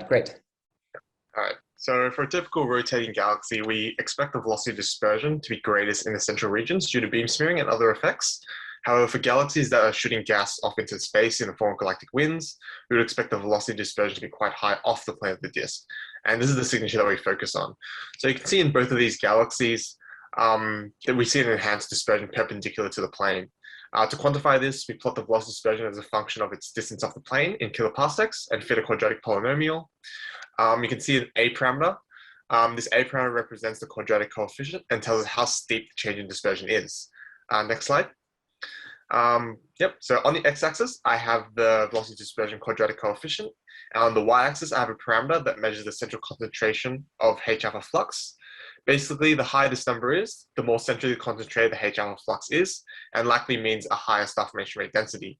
Great. All right. So for a typical rotating galaxy, we expect the velocity dispersion to be greatest in the central regions due to beam smearing and other effects. However, for galaxies that are shooting gas off into space in the form of galactic winds, we would expect the velocity dispersion to be quite high off the plane of the disk. And this is the signature that we focus on. So you can see in both of these galaxies that we see an enhanced dispersion perpendicular to the plane. To quantify this, we plot the velocity dispersion as a function of its distance off the plane in kiloparsecs and fit a quadratic polynomial. You can see an A parameter. This A parameter represents the quadratic coefficient and tells us how steep the change in dispersion is. Next slide. So on the x-axis, I have the velocity dispersion quadratic coefficient. And on the y-axis, I have a parameter that measures the central concentration of H alpha flux. Basically, the higher this number is, the more centrally concentrated the H alpha flux is, and likely means a higher star formation rate density.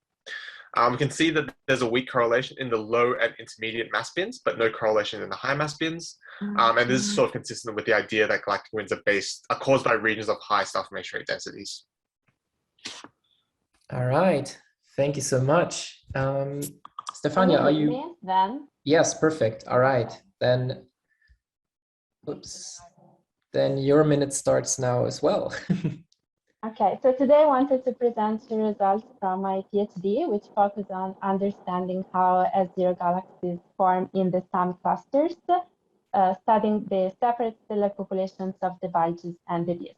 We can see that there's a weak correlation in the low and intermediate mass bins, but no correlation in the high mass bins. And this is sort of consistent with the idea that galactic winds are caused by regions of high star formation rate densities. All right. Thank you so much. Stefania, are you? Then? Yes, perfect. All right. Then, oops. Then your minute starts now as well. Okay, so today I wanted to present the results from my PhD, which focus on understanding how S0 galaxies form in the SAMI clusters, studying the separate stellar populations of the bulges and the disk.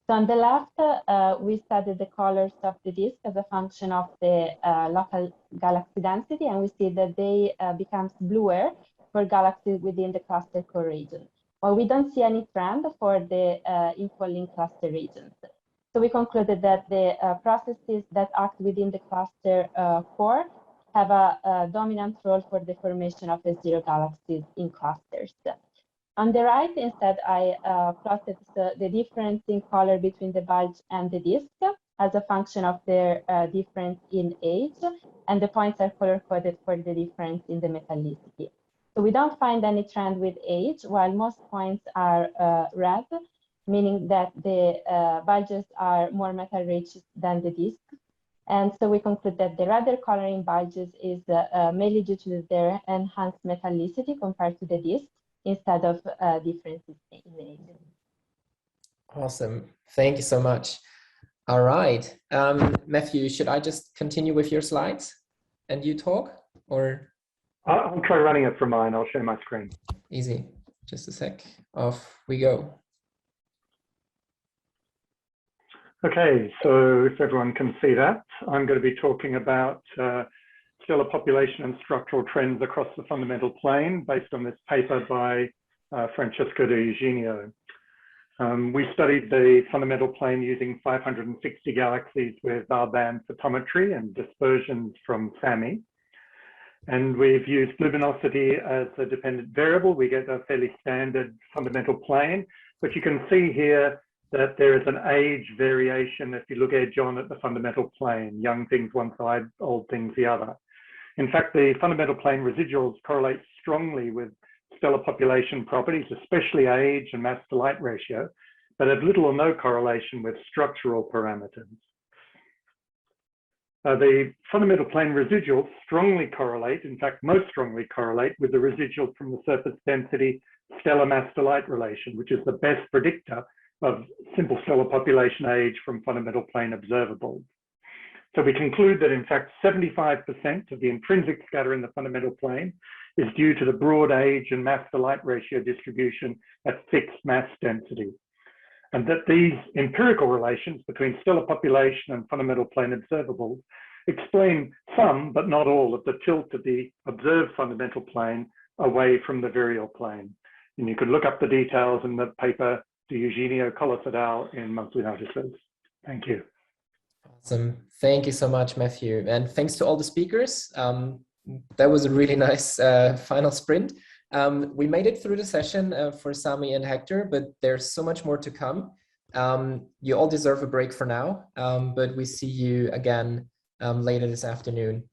So on the left, we studied the colors of the disk as a function of the local galaxy density, and we see that they become bluer for galaxies within the cluster core region. Well, we don't see any trend for the infalling cluster regions. So we concluded that the processes that act within the cluster core have a dominant role for the formation of S0 galaxies in clusters. On the right, instead, I plotted the difference in color between the bulge and the disk as a function of their difference in age, and the points are color-coded for the difference in the metallicity. So we don't find any trend with age, while most points are red, meaning that the bulges are more metal-rich than the disk. And so we conclude that the redder color in bulges is mainly due to their enhanced metallicity compared to the disk, instead of differences in age. Awesome. Thank you so much. All right. Matthew, should I just continue with your slides and you talk, or? I'll try running it from mine. I'll share my screen. Easy. Just a sec. Off we go. Okay, so if everyone can see that, I'm going to be talking about stellar population and structural trends across the fundamental plane based on this paper by Francesco de Eugenio. We studied the fundamental plane using 560 galaxies with R-band photometry and dispersions from SAMI. And we've used luminosity as a dependent variable. We get a fairly standard fundamental plane, but you can see here that there is an age variation if you look edge on at the fundamental plane, young things one side, old things the other. In fact, the fundamental plane residuals correlate strongly with stellar population properties, especially age and mass to light ratio, but have little or no correlation with structural parameters. The fundamental plane residuals strongly correlate, in fact, most strongly correlate with the residuals from the surface density stellar mass to light relation, which is the best predictor of simple stellar population age from fundamental plane observables. So we conclude that, in fact, 75% of the intrinsic scatter in the fundamental plane is due to the broad age and mass to light ratio distribution at fixed mass density. And that these empirical relations between stellar population and fundamental plane observables explain some, but not all, of the tilt of the observed fundamental plane away from the virial plane. And you can look up the details in the paper de Eugenio, Colless et al. In Monthly Notices. Thank you. Awesome. Thank you so much, Matthew. And thanks to all the speakers. That was a really nice final sprint. We made it through the session for Sami and Hector, but there's so much more to come. You all deserve a break for now, but we see you again later this afternoon.